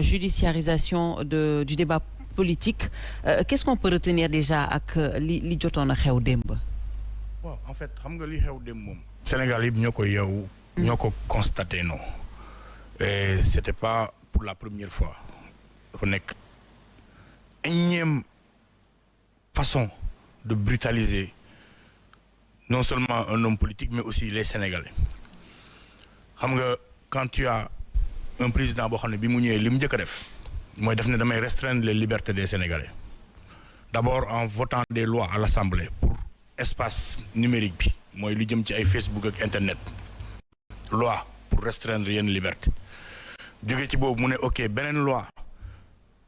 judiciarisation du débat politique qu'est-ce qu'on peut retenir déjà ak li jotoon a xew démb. waaw en fait xam nga li xew démb moom. Sénégal yëpp ñoo ko yow. ñoo ko constaté non. et c'était pas pour la première fois. dafa nekk énième façon de brutaliser non seulement un homme politique mais aussi les Sénégalais. xam nga quand tu as un président boo xam ne bi mu ñëwee li mu njëkk a def mooy def ne damay restreindre les libertés des Sénégalais d'abord en votant des lois à l'Assemblée pour espace numérique bi mooy lu jëm ci ay Facebook ak internet loi pour restreindre yenn liberté jóge ci boobu mu ne ok beneen loi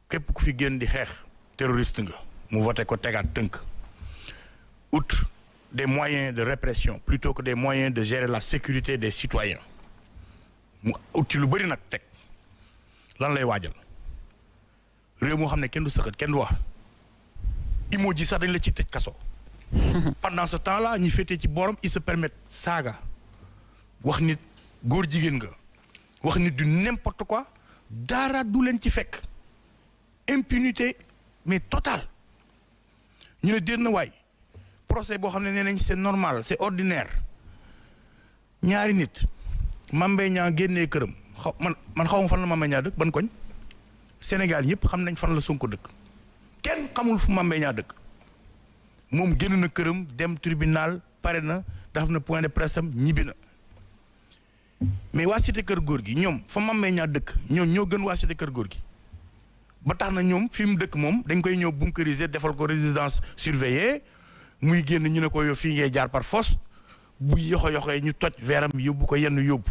képp ku fi génn di xeex terroriste nga mu voté ko tegaat tënk outre des moyens de répression plutôt que des moyens de gérer la sécurité des citoyens mu ut ci lu bëri nag teg lan lay waajal réew moo xam ne kenn du sëqat kenn du wax emoji sax dañ la ci tëj kaso pendant ce temps là ñi féetee ci borom ils se permettent saaga wax nit góor jigéen nga wax nit du n'importe quoi dara du leen ci fekk impunité mais totale ñu ne déet na waay procès boo xam ne nee nañ c'est normal c'est ordinaire ñaari nit Mame Mbaye Niang génnee këram man xaw ma fan la Mame Mbaye Niang dëkk ban koñ Sénégal ñëpp xam nañ fan la Sonko dëkk kenn xamul fu Mame Mbaye Niang dëkk moom génn na këram dem tribunal pare na def na point de presse am ñibbi na mais waa cité kër góor gi ñoom fa Mame Mbaye Niang dëkk ñoom ñoo gën waa cité kër góor gi ba tax na ñoom fi mu dëkk moom dañ koy ñëw bunkériser defal ko résidence surveillée muy génn ñu ne ko yow fii ngay jaar par force bu yoxo-yoxoy ñu toj veeram yóbbu ko yenn yóbbu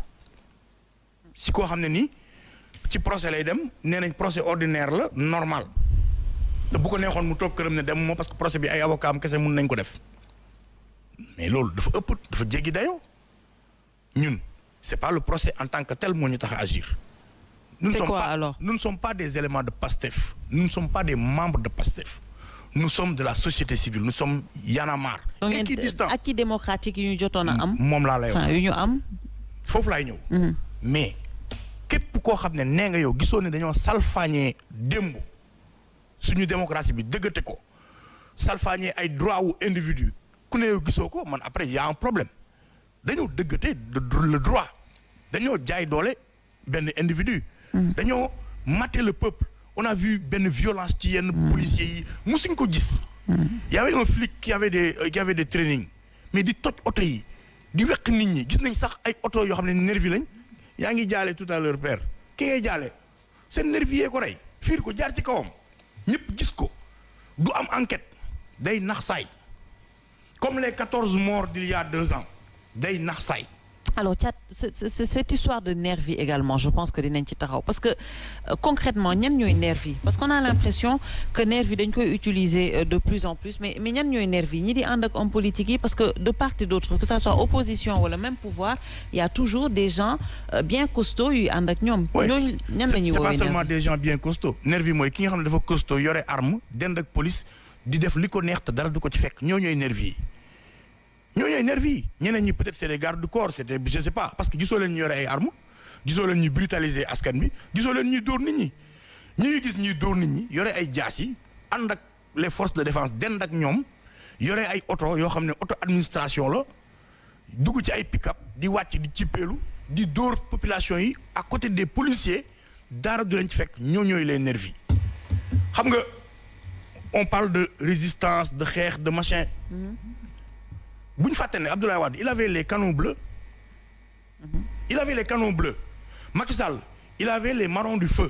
si koo xam ne nii ci procès lay dem nee nañ procès ordinaire la normal te bu ko neexoon mu toog këram ne dem moo parce que procès bi ay avocat am kese mun nañ ko def mais loolu dafa ëpp dafa jéggi dayoo ñun c'est pas le procès en tant que tel moo ñu tax a agir. C'est quoi alors? Nous ne sommes pas des éléments de PASTEF, nous ne sommes pas des membres de PASTEF, nous sommes de la société civile, nous sommes Y'en a marre. équidistant acquis démocratique yu ñu jotoon a am. moom laa lay wax yu ñu am. foofu laay ñëw. mais képp koo xam ne nee nga yow gisoo ne dañoo salfaañee démb suñu démocratie bi dëggate ko salfaañee ay droit wu individu ku ne yow gisoo ko man après y a un problème dañoo dëggate le droit dañoo jaay doole benn individu. dañoo mater le peuple on a vu benn violence ci yenn policiers yi musuñ ko gis. y avait un flic qui avait des trainings mais di toj oto yi di weq nit ñi gis nañ sax ay oto yoo xam ne nervi lañ yaa ngi jaale tout à l'heure père ki ngay jaale seen nervi yee ko rey fiir ko jaar ci kawam ñëpp gis ko du am enquête day nax saay comme les 14 morts d'il y a 2 ans day nax saay. Alors Thiat cette histoire de nervi également je pense que dinañ ci taxaw parce que concrètement ñan ñooy nervi parce qu'on a l'impression que nervi dañ koy utiliser de plus en plus mais ñan ñooy nervi ñi di ànd ak homme politique yi parce que de part et d'autre que ça soit opposition wala même pouvoir il y a toujours des gens bien costauds yuy ànd ak ñoom. ñooñu ñan la ñuy woowee nervi c'est pas seulement des gens bien costauds nervi mooy ki nga xam ne dafa costaud yore arme dend ak police di def li ko neex te dara du ko ci fekk ñooñu ñooy nervi yi. ñooñu nervi yi ñeneen ñi peut-être c'est des gardes du corps c'était je sais pas parce que gisoo leen ñu yore ay armes gisoo leen ñu brutaliser askan bi gisoo leen ñuy dóor nit ñi ñu ngi gis ñuy dóor nit ñi yore ay jaas yi ànd ak les forces de défense dend ak ñoom yore ay oto yoo xam ne auto administration la dugg ci ay pick-up di wàcc di cippeelu di dóor population yi à côté des policiers dara du leen ci fekk ñooñooy les nervis xam nga on parle de résistance de xeex de machin. bu ñu fàtte ne Abdoulaye Wade il avait les canons bleus. il avait les canons bleus. Macky Sall il avait les marrons du feu.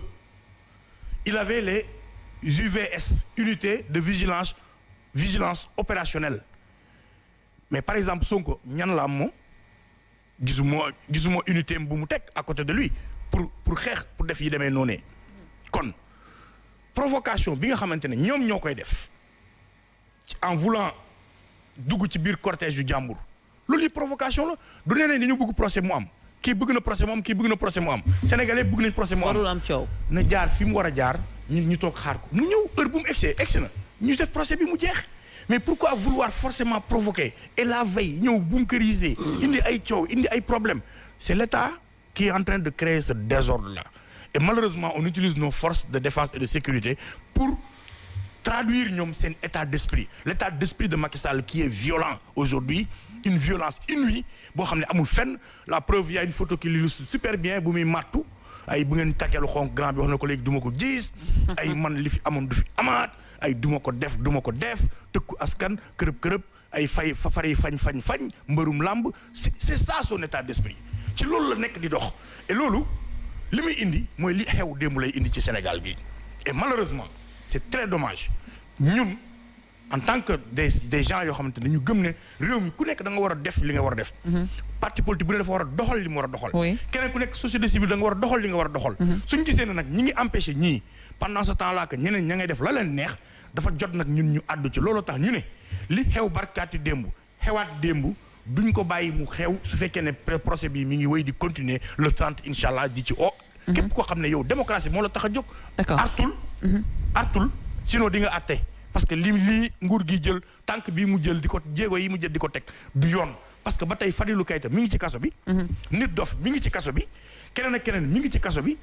il avait les UVS unités de vigilance opérationnelle mais par exemple Sonko ñan la am moom gisuma unité bu mu teg à côté de lui pour xeex pour def yi demee noonu kon provocation bi nga xamante ne ñoom ñoo koy def en voulant dugg ci biir cortège yu jàmbur loolu yi provocation la du nee nañ dañu bëgg procès mu am kii bëgg na procès mu am kii bëgg na procès mu am sénégalais bëgg nañ procès mu am warul am coow na jaar fi mu war a jaar ñu toog xaar ko mu ñëw heure bu mu egsi na ñu def procès bi mu jeex mais pourquoi vouloir forcément provoquer et la veille ñëw bunkériser indi ay coow indi ay problème c'est l'État qui est en train de créer ce désordre là et malheureusement on utilise nos forces de défense et de sécurité pour traduire ñoom seen état d'esprit l'état d'esprit de Macky Sall qui est violent aujourd'hui une violence inouïe boo xam ne amul fenn la preuve il y a une photo qui l'illustre super bien bu muy màttu ay bu ngeen takkeelu xonk grand bi wax na ko léegi duma ko gis ay man li fi amoon du fi amaat ay duma ko def tëkku askan kërëb ay fari fañ mbërum làmb c'est ça son état d'esprit ci loolu la nekk di dox et loolu li muy indi mooy li xew démb lay indi ci Sénégal bi et malheureusement c'est très dommage ñun en tant que des gens yoo xamante ne ñu gëm ne réew mi ku nekk da nga war a def li nga war a def parti politique bu ne dafa war a doxal li mu war a doxal keneen ku nekk société civile da nga war a doxal li nga war a doxal suñu gisee ne nag ñi ngi empêché ñii pendant ce temps là que ñeneen ña ngay def la leen neex dafa jot nag ñun ñu àddu ci loolu tax ñu ne li xew barkaati démb xewaat démb duñ ko bàyyi mu xew su fekkee ne procès bi mi ngi wéy di continuer le 30 incha allah di ci képp koo xam ne yow démocratie moo la tax a jóg artul sinon di nga àtte parce que lii nguur gi jël tànk bii mu jël di ko jéego yi mu jël di ko teg du yoon parce que ba tey Fadilou Keita mi ngi ci kaso bi nit dof mi ngi ci kaso bi keneen ak keneen mi ngi ci kaso bi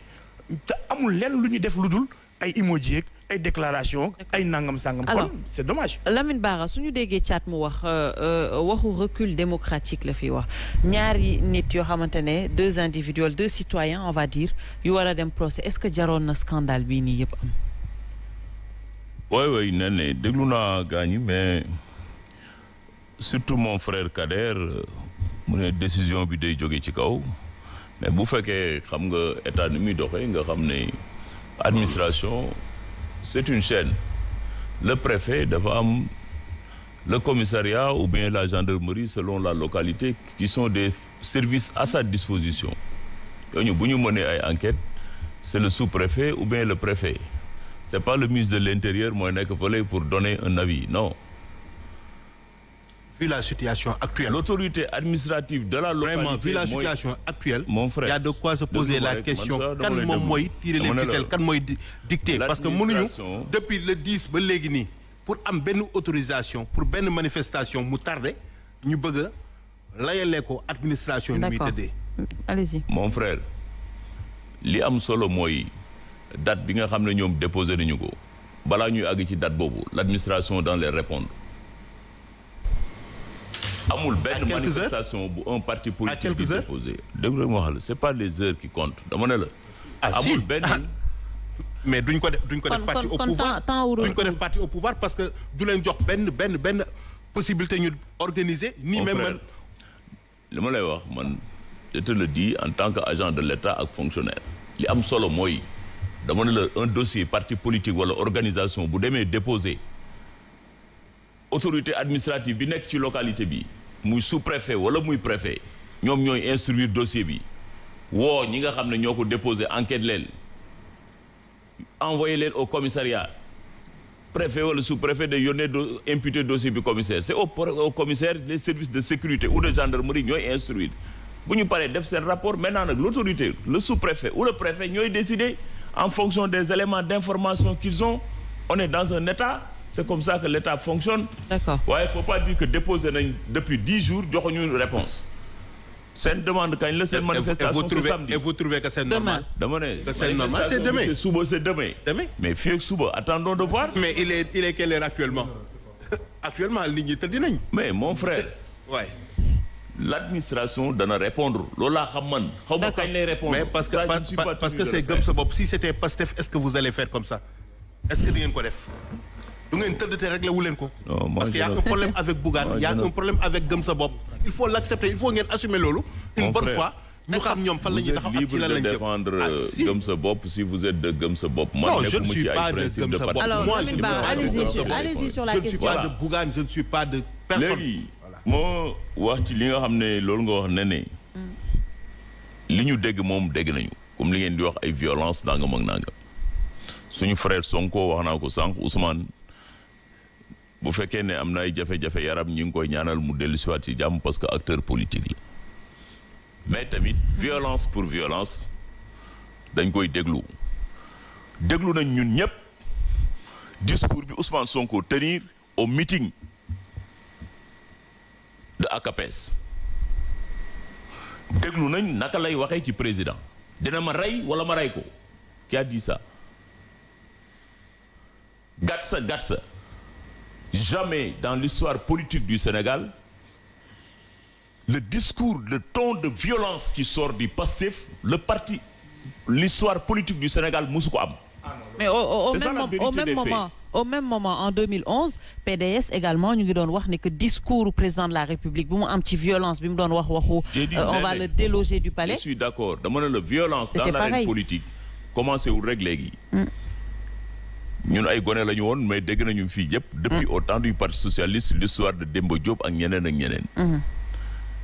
te amul lenn lu ñu def lu dul ay emoji ak ay déclaration ay nangam sangam kon c'est dommage. Lamine Bara suñu déggee Thiat mu wax waxu recul démocratique la fi wax ñaari nit yoo xamante ne deux individuels deux citoyens on va dire yu war a dem procès est-ce que jaroon na scandale bii nii yëpp am. oui nee na déglu naa gaañi mais surtout mon frère Kader mu ne décision bi day jóge ci kaw mais bu fekkee xam nga état ni muy doxee nga xam ne administration c'est une chaîne le préfet dafa am le commissariat ou bien la gendarmerie selon la localité qui sont des services à sa disposition ñooñu bu ñu mënee ay enquêtes c'est le sous-préfet ou bien le préfet c'est pas le ministre de l'Intérieur mooy nekk fële pour donner un avis non. Vu la situation actuelle. L'autorité administrative de la localité. Vraiment, vu la situation actuelle. Mon frère, il y a de quoi se poser la question kan moom mooy tirer les ficelles kan mooy dicter parce que mënuñu depuis le 10 ba léegi nii pour am benn autorisation pour benn manifestation mu tardé ñu bëgg a layalee ko administration. ni muy tëddee. Allez-y. Mon frère li am solo mooy date bi nga xam ne ñoom déposé nañu ko balaa ñuy àgg ci date boobu l'administration dans les répondre. amul benn manifestation bu un parti politique bi déposé dégg nga wax la c'est pas les heures qui comptent dama ne la. amul benn. mais duñ ko def parti au pouvoir duñ ko def parti au pouvoir parce que du leen jox benn possibilité ñu organiser. ni même li ma lay wax man je te le dis en tant que agent de l'État ak fonctionnaire li am solo mooy dama ne la un dossier parti politique wala organisation bu demee déposé. autorité administrative bi nekk ci localité bi muy sous-préfet wala muy préfet ñoom ñooy instruire dossier bi woo ñi nga xam ne ñoo ko déposer enquête leen envoyer leen au commissariat préfet wala sous-préfet de yónnee imputer dossier bi commissaire c'est au commissaire les services de sécurité ou de gendarmerie ñooy instruire bu ñu paree def seen rapport maintenant nag l'autorité le sous-préfet ou le préfet ñooy décider en fonction des éléments d'information qu'ils ont on est dans un état. C'est comme ça que l'État fonctionne. D'accord. Ouais, faut pas dire que déposer nañ depuis 10 jours joxuñu une réponse. C'est une demande kañ la seen manifestation c'est samedi. Et vous trouvez que c'est normal? Dama ne. C'est normal, c'est demain. C'est suba, c'est demain. Demain. Mais fii ak suba attendons de voir. Mais il est quelle heure actuellement? Actuellement nit ñi tëdd nañ. Mais mon frère. Ouais. L'administration dana répondre loolu laa xam man. xaw ma kañ lay répondre. Mais parce que c'est gëm sa bopp si c'était Pastef est-ce que vous allez faire comme ça? Est-ce que di ngeen ko def? du ngeen tëddate réglé wu leen ko. parce que y a un problème avec Bougane y a un problème avec gëm sa bopp. il faut l'accepter il faut ngeen assumer loolu. une bonne fois ñu xam ñoom fan la ñuy taxaw ak ci lan lañ jëm. vous êtes libre de défendre gëm sa bopp si vous êtes de gëm sa bopp. non je ne suis pas de gëm sa bopp. alors allez-y sur la question. je ne suis pas de Bougane je ne suis pas de personne. léegi moo wax ci li nga xam ne loolu nga wax ne li ñu dégg moom dégg nañu comme li ngeen di wax ay violence nangam ak nangam suñu frère Sonko wax naa ko sànq Ousmane. bu fekkee ne am na ay jafe-jafe yaram ñi ngi koy ñaanal mu dellu siwaat ci jàmm parce que acteur politique la mais tamit violence pour violence dañ koy déglu nañ ñun ñëpp discours bi Ousmane Sonko tenir au meeting de ACAPES déglu nañ naka lay waxee ci président dina ma rey wala ma rey ko qui a dit ça. Gatsa. Jamais dans l'histoire politique du Sénégal, le discours, le ton de violence qui sort du Pastef, l'histoire politique du Sénégal musu ko am. Mais au même moment en 2011 PDS également ñu ngi doon wax ne que discours du président de la République bu mu am ci violence bi mu doon wax waxu on va le déloger du palais. Je suis d'accord dama ne la violence dans l'arène politique commencé wul rek léegi. ñun ay gone la ñu woon mais dégg nañu fii yëpp depuis au temps du Parti socialiste l'histoire de Demba Diop ak ñeneen.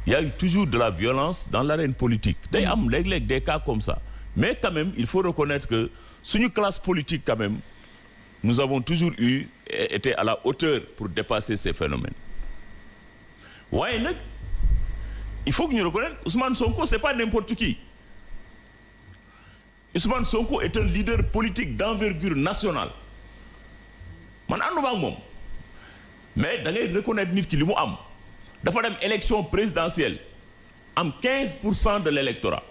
Il y a eu toujours de la violence dans l'arène politique. Day am léeg-léeg des cas comme ça. Mais quand même, il faut reconnaître que suñu classe politique quand même, nous avons toujours été à la hauteur pour dépasser ces phénomènes. waaye nag il faut que ñu reconnaître Ousmane Sonko c'est pas n'importe qui. Ousmane Sonko est un leader politique d'envergure nationale. Man ànduma ak moom mais da ngay reconnaître nit ki li mu am. dafa dem élection présidentielle am 15% de l'électorat.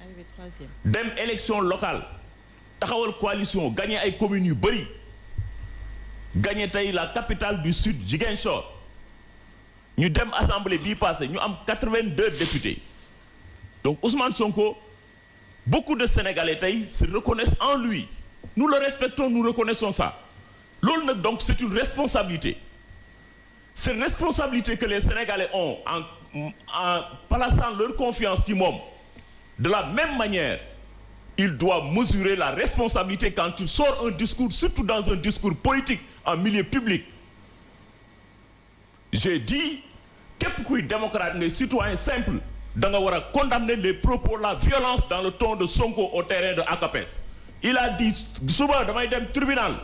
Arrivé troisième. dem élection locale taxawal coalition gagné ay communes yu bëri gagné tey la capitale du sud Ziguinchor ñu dem assemblée bii passé ñu am 82 députés donc Ousmane Sonko beaucoup de Sénégalais tey se reconnaissent en lui nous le respectons nous reconnaissons ça loolu nag donc c'est une responsabilité. C'est une responsabilité que les Sénégalais ont en plaçant leur confiance ci moom. De la même manière, ils doivent mesurer la responsabilité quand il sort un discours, surtout dans un discours politique, en milieu public. J'ai dit, képp kuy démocrate ngay citoyen simple, da nga war a condamner les propos, la violence dans le ton de Sonko au terrain de ACAPES. Il a dit, suba damay dem tribunal.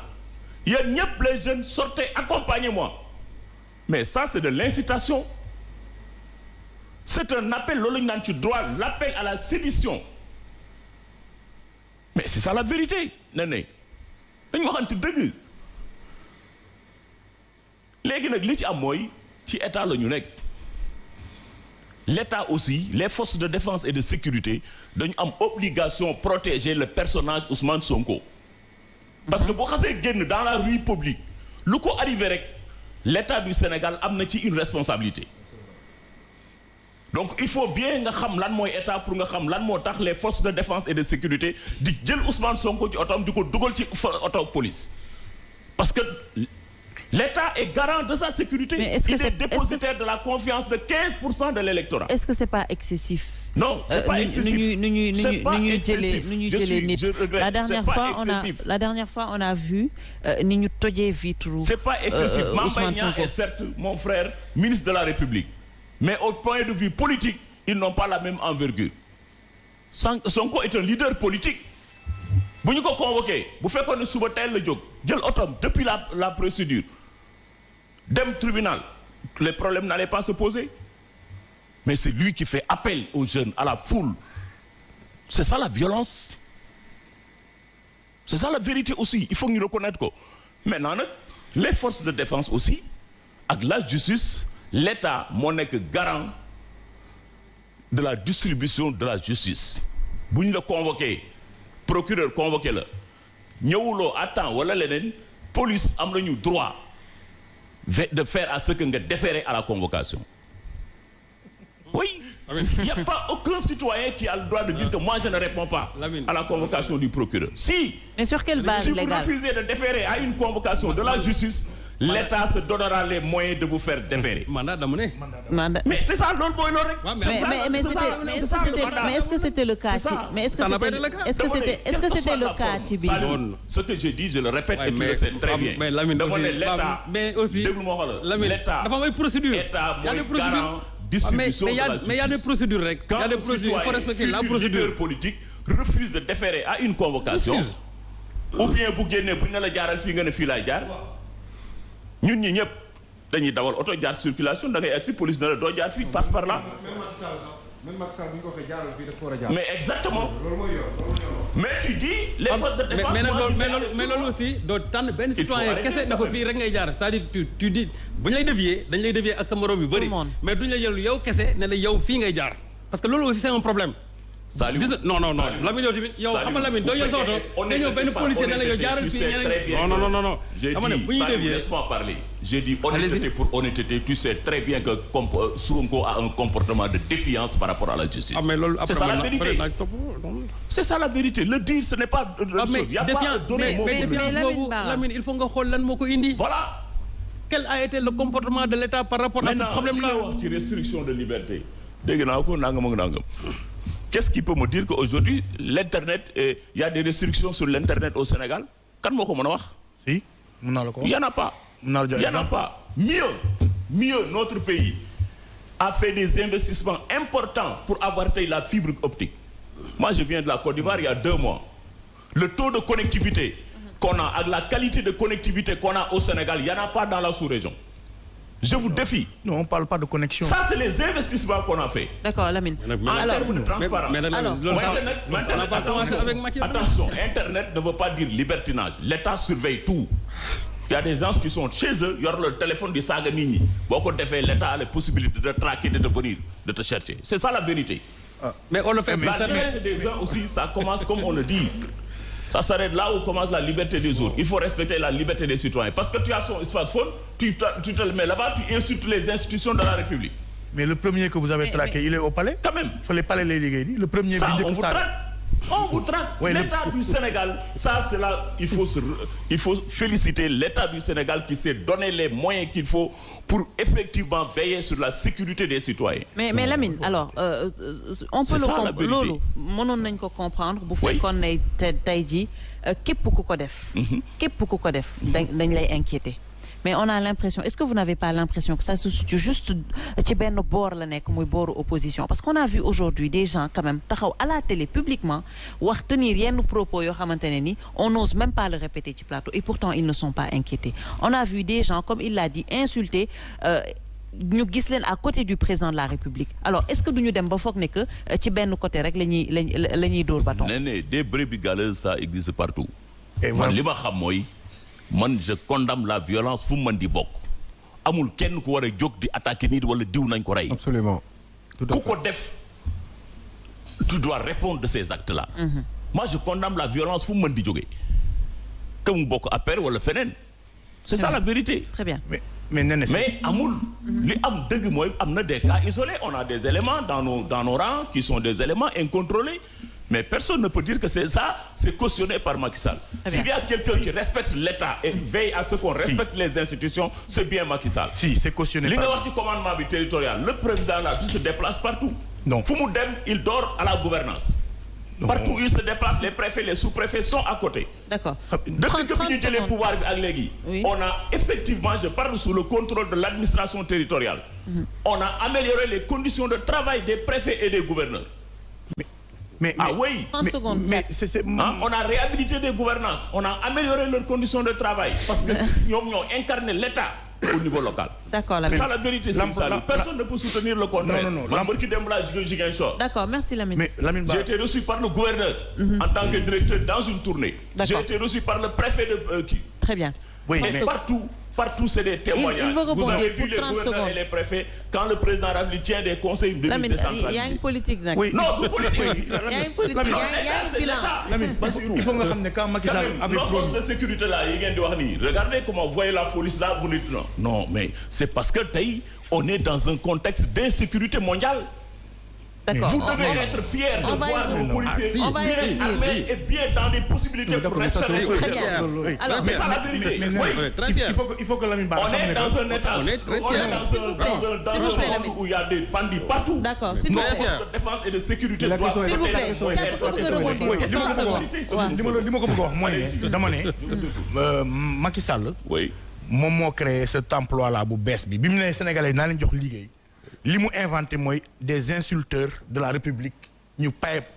Yéen ñëpp les jeunes sortez, accompagnez-moi. Mais ça, c'est de l'incitation. C'est un appel, loolu ñu naan ci droit, l'appel à la sédition. Mais c'est ça la vérité. Dañu waxante dëgg. Léegi nag li ci am mooy ci état la ñu nekk. L'état aussi, les forces de défense et de sécurité dañu am obligation protéger le personnage Ousmane Sonko. Parce que boo xasee génn dans la rue publique, lu ko arrivé rek. L'État du Sénégal am na ci une responsabilité donc il faut bien nga xam lan mooy état pour nga xam lan moo tax les forces de défense et de sécurité di jël Ousmane Sonko ci otoom di ko dugal ci oto police parce que l'État est garant de sa sécurité. Mais est-ce que il est dépositaire de la confiance de 15% de l'électorat. Est-ce que c'est pas excessif? Non, c'est pas excessif. La dernière fois on a vu ni ñu tojee vitre. C'est pas excessif. Mame Mbaye Niang est certes mon frère ministre de la République, mais au point de vue politique, ils n'ont pas la même envergure. Sonko est un leader politique. Bu ñu ko convoqué bu fekkoon ne suba teel la jóg jël otom depuis la procédure dem tribunal, les problèmes n'allaient pas se poser. Mais c'est lui qui fait appel aux jeunes, à la foule. C'est ça la violence. C'est ça la vérité aussi. Il faut ñu reconnaître ko. Maintenant nag les forces de défense aussi ak la justice, l'État moo nekk garant de la distribution de la justice. Bu ñu la convoqué procureur convoqué la ñëwuloo à temps wala leneen police am nañu droit de faire à ce que nga déférer à la convocation. Oui, il n'y a pas aucun citoyen qui a le droit de dire que moi je ne réponds pas à la convocation du procureur. Si. Mais sur quelle base légale? Si vous refusez de déférer à une convocation de la justice, l'État se donnera les moyens de vous faire déférer. Mandat d'amener. Mais c'est ça loolu mooy loolu rek. Mais est-ce que c'était le cas? Mais est-ce que c'était le cas ci bi? Ce que j'ai dit, je le répète et tu le sais très bien. Mais Lamine aussi, l'État, mais aussi l'État, dafa am ay procédures. État mooy garant distribution de la justice. Mais il y a des procédures rek. Il y a des procédures, il faut respecter la procédure. Politique refuse de déférer à une convocation. Ou bien bu génnee bu ñu la jaaral fii nga ne fii laay jaar. Ñun ñi ñëpp dañuy dawal oto jaar circulation da ngay agsi police na la doo jaar fii passe par là. Même Macky Sall bu ñu ko waxee jaaral fii dafa war a jaar. Mais exactement. Mais tu dis les forces de défense. mais loolu aussi doo tànn benn citoyen kese na ko fii rek ngay jaar c'est-à-dire tu dis bu ñu lay dévier dañ lay dévier ak sa morom yu bëri. Mais duñ la jël yow kese ne la yow fii ngay jaar parce que loolu aussi c'est un problème. non Lamine yow tamit yow xam nga Lamine doo yor sa oto nga ñëw benn policier ne la yow jaaral fii ñeneen non dama ne bu ñuy dévier laisse-moi parler. J'ai dit honnêteté pour honnêteté, tu sais très bien que Sonko a un comportement de défiance par rapport à la justice. C'est ça la vérité. C'est ça la vérité. Le dire ce n'est pas il y a pas donné mot. Lamine il faut nga xool lan moo ko indi. Voilà. Quel a été le comportement de l'État par rapport à ce problème-là? Wax ci restriction de liberté. Dégg naa ko nangam ak nangam. Qu'est-ce qui peut me dire qu'aujourd'hui l'internet il y a des restrictions sur l'internet au Sénégal? Kan moo ko mën a wax? Si, mën naa la ko wax. Il y en a pas. Il n'y en a pas. Mieux, notre pays a fait des investissements importants pour avoir la fibre optique. Moi, je viens de la Côte d'Ivoire il y a 2 mois. Le taux de connectivité qu'on a, avec la qualité de connectivité qu'on a au Sénégal, il n'y en a pas dans la sous-région. Je vous défie. Non, on ne parle pas de connexion. Ça, c'est les investissements qu'on a fait. D'accord, Lamine. En termes de transparence. Attention, Internet ne veut pas dire libertinage. L'État surveille tout. Il y a des gens qui sont chez eux, ils ont le téléphone de Saga Nini. Beaucoup de fait, l'État a la possibilité de traquer, de te venir, de te chercher. C'est ça la vérité. Mais on le fait. La liberté des uns aussi, ça commence comme on le dit. Ça s'arrête là où commence la liberté des autres. Il faut respecter la liberté des citoyens. Parce que tu as son smartphone, tu te le mets là-bas, tu insultes les institutions de la République. Mais le premier que vous avez traqué, il est au palais? Quand même. Il fallait pas les léguer. Le premier... Ça, on vous traque. On vous traque. Oui, l'État du Sénégal, ça c'est là, il faut féliciter l'État du Sénégal qui s'est donné les moyens qu'il faut pour effectivement veiller sur la sécurité des citoyens. Mais Lamine, alors, on peut le comprendre. Mënoon nañ ko comprendre bu fekkoon ne tey jii képp ku ko def. Képp ku ko def dañ lay inquiéter. Mais on a l'impression, est-ce que vous n'avez pas l'impression que ça se situe juste ci benn boor la nekk muy booru opposition? Parce qu'on a vu aujourd'hui des gens quand même taxaw à la télé publiquement wax tenir yenn propos yoo xamante ne ni on n'ose même pas le répéter ci plateau et pourtant ils ne sont pas inquiétés. On a vu des gens, comme il l'a dit, insulter ñu gis leen à côté du président de la République. Alors est-ce que duñu dem ba foog ne que ci benn côté rek la ñuy dóor bâton? Nee des brebis galeuses ça existe partout. Man li ma xam mooy man je condamne la violence fu man di bokk. Amul kenn ku war a jóg di attaquer nit wala diw nañ ko rey. Absolument. Ku ko def tu dois répondre de ces actes-là. Moi je condamne la violence fu man di jógee. Que mu bokk APR wala feneen. C'est ça la vérité. Très bien. Mais amul li am dëgg mooy am na des cas isolés. On a des éléments dans nos rangs qui sont des éléments incontrôlés. Mais personne ne peut dire que c'est ça, c'est cautionné par Macky Sall. S'il y a quelqu'un qui respecte l'État et veille à ce qu'on respecte les institutions, c'est bien Macky Sall. Si, c'est cautionné par... Li nga wax ci commandement territorial, le président là, il se déplace partout. Non. Fu mu dem, il dort à la gouvernance. Non. Partout où il se déplace, les préfets, les sous-préfets sont à côté. D'accord. Depuis que ñu jëlee pouvoir bi ak léegi, on a effectivement, je parle sous le contrôle de l'administration territoriale, on a amélioré les conditions de travail des préfets et des gouverneurs. Oui. 30 secondes. On a réhabilité des gouvernances, on a amélioré leurs conditions de travail parce que ñoom ñoo incarné l'État au niveau local. D'accord. C'est ça la vérité. Personne ne peut soutenir le contraire. Non. D'accord, merci Lamine. J'ai été reçu par le gouverneur en tant que directeur dans une tournée. J'ai été reçu par le préfet de Très bien. Oui, mais partout c'est des témoignages. Vous avez vu les gouverneurs et les préfets quand le président Rabli tient des conseils de décentralisation. Il y a une politique. Oui. Non, de politique. Il y a une politique. Il y a un bilan. Il faut que vous quand Macky Sall avait nos forces de sécurité là, regardez comment vous voyez la police là, vous dites non. Non, mais c'est parce que on est dans un contexte d'insécurité mondiale. D'accord. Vous devez être fiers de voir nos policiers bien armés et bien dans des possibilités pour rester. Très bien. Alors, c'est ça la vérité. Il faut que Lamine on est dans un état. On est dans un monde où il y a des bandits partout. D'accord. S'il vous plaît. De défense et de sécurité. S'il vous plaît. li ma ko bëgg a wax mooy dama ne Macky Sall. moom moo créé cet emploi là bu bees bi mu ne Sénégalais naa leen jox liggéey. li mu inventé mooy des insulteurs de la République ñu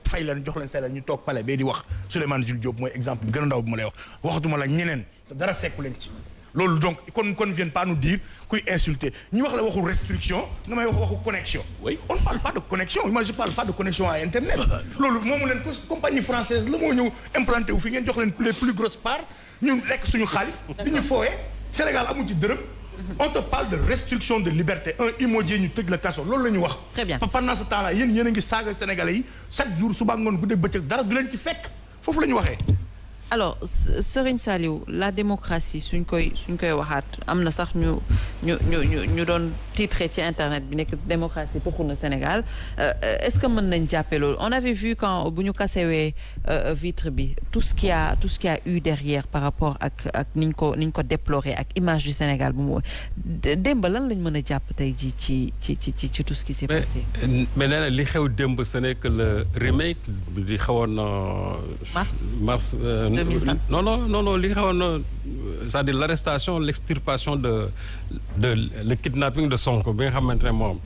fay leen jox leen salaire ñu toog palais bee di wax Souleymane Jules Diop mooy exemple bi gën a ndaw bi ma lay wax waxatuma la ñeneen dara fekku leen ci loolu donc qu'on vienne pas nous dire kuy insulter ñu wax la waxu restriction nga may wax waxu connexion. Oui. On ne parle pas de connexion moi je parle pas de connexion à internet. loolu moomu leen compagnie française la moo ñëw implanté wu fi ngeen jox leen les plus grosses parts ñu lekk suñu xaalis. di ñu foowee Sénégal amu ci dërëm. on te parle de restriction de liberté un immobilier ñu tëj la kaso loolu la ñu wax. très bien pendant ce temps là yéen a ngi saaga sénégalais yi chaque jour suba ngoon guddeeg bëccëg dara du leen ci fekk foofu la ñu waxee. alors Serigne Saliou la démocratie suñ koy waxaat am na sax ñu doon titré ci internet bi nekk démocratie tuxu na Sénégal est-ce que mën nañ jàppee loolu on avait vu quand bu ñu kasewee vitre bi tout ce qui a eu derrière par rapport ak niñ ko déploré ak image du Sénégal bu mu démb lan lañ mën a jàpp tey ji ci tout ce qui s'est passé. mais nee na li xew démb ce n'est que le remake di xewoon mars. Non, li xawoon c'est-à-dire l'arrestation, l'extirpation de le kidnapping de Sonko bi nga xamante ne moom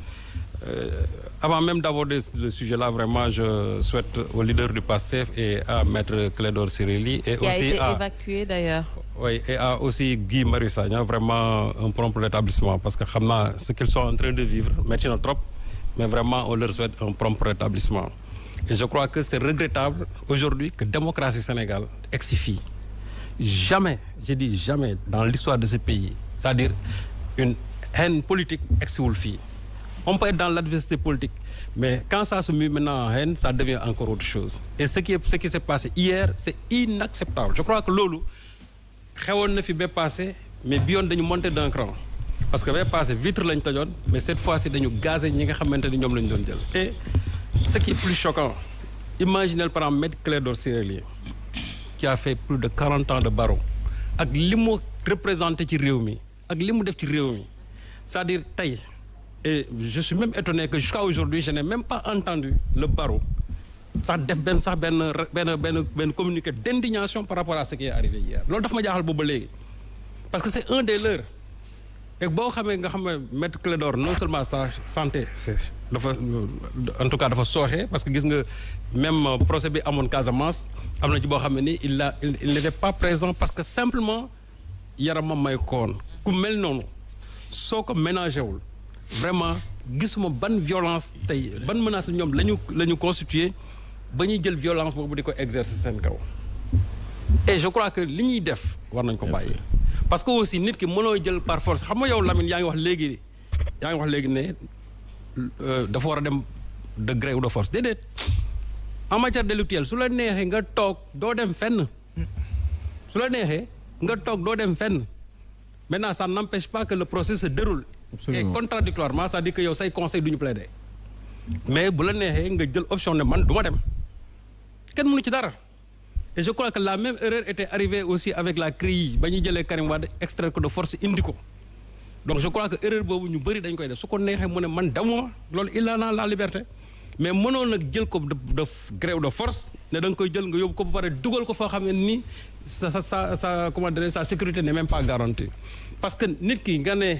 avant même d'aborder le sujet là vraiment je souhaite au leader du PASTEF et à maître Clédor Ciré Ly et qui aussi a été évacué d'ailleurs. Oui, et à aussi Guy Marius Sagna vraiment un prompt rétablissement parce que xam naa ce qu'ils sont en train de vivre métti na trop mais vraiment on leur souhaite un prompt rétablissement. Et je crois que c'est regrettable aujourd'hui que démocratie Sénégal egsi fii jamais je dis jamais dans l'histoire de ce pays c'est-à-dire une haine politique egsiwul fii on peut être dans l'adversité politique mais quand ça se met maintenant en haine ça devient encore autre chose et ce qui s'est passé hier c'est inacceptable je crois que loolu xewoon na fi ba passé mais bi yoon dañu monter d'un cran parce que ba passé vitre lañ tojoon mais cette fois-ci dañu gazé ñi nga xamante ni ñoom lañ doon jël et ce qui est plus choquant imaginez par exemple maître Clédor Ciré Ly qui a fait plus de 40 ans de barreau ak li mu représenté ci réew mi ak li mu def ci réew mi c'est-à-dire tey et je suis même étonné que jusqu'à aujourd'hui je n'ai même pas entendu le barreau sax def benn communiqué d'indignation par rapport à ce qui est arrivé hier loolu daf ma jaaxal boobu ba léegi parce que c'est un des leurs et boo xamee nga xam ne maître Clédor non seulement sa santé c'est dafa en tout cas dafa sooxe parce que gis nga même procès bi amoon Casamance am na ci boo xam ne ni il n'était pas présent parce que simplement yaramam may koon ku mel noonu soo ko ménagé wul vraiment gisuma ban violence tey ban menace ñoom la ñu constitué ba ñuy jël violence boobu di ko exercer seen kaw et je crois que li ñuy def war nañ ko bàyyi parce que aussi nit ki mënoo jël par force xam nga yow Lamine yaa ngi wax léegi ne dafa war a dem de gré ou de force déedéet en matière délictuelle su la neexee nga toog doo dem fenn maintenant ça n'empêche pas que le procès se déroule. Absolument. Et contradictoirement ça dit que yow say conseil du ñu plaider mais bu la neexee nga jël option ne man du ma dem kenn mënu ci dara. Et je crois que la même erreur était arrivée aussi avec la CREI ba ñuy jëlee Karim Wade extraire ko de force indi ko donc je crois que erreur boobu ñu bëri dañ koy def su ko neexee mu ne man damuma loolu il a la liberté mais mënoon nag jël ko de gré ou de force ne da nga koy jël nga yóbbu ko ba pare dugal ko foo xam ne nii sa comment dire sa sécurité n'est même pas garantie parce que nit ki nga ne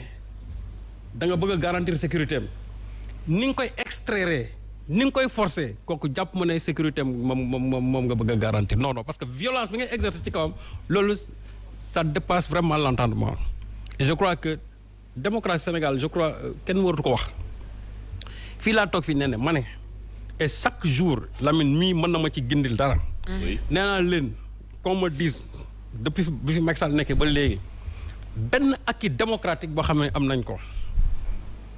da nga bëgg a garantir sécurité am ni nga koy extraire ni nga koy forcer kooku jàpp ma ne sécurité moom nga bëgg a garantir non parce que violence bi ngay exercer ci kawam loolu ça dépasse vraiment l'entendement et je crois que démocratie Sénégal je crois kenn waratu ko wax fii laa toog fii nee ma ne et chaque jour Lamine mii mën na ma ci gindil dara nee naa leen qu'on me dise depuis bi fi Macky Sall nekkee ba léegi benn acquis démocratique boo xam ne am nañ ko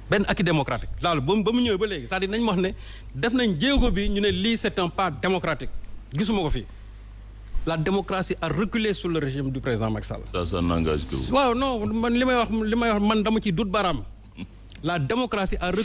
benn acquis démocratique daal ba mu ñëwee ba léegi c'est-à-dire nañ wax ne def nañ jéego bi ñu ne lii c'est un pas démocratique gisuma ko fii la démocratie a reculé sous le régime du président Macky Sall. Ça n'engage que vous. waaw non man li may wax man dama ciy dut baaraam la démocratie a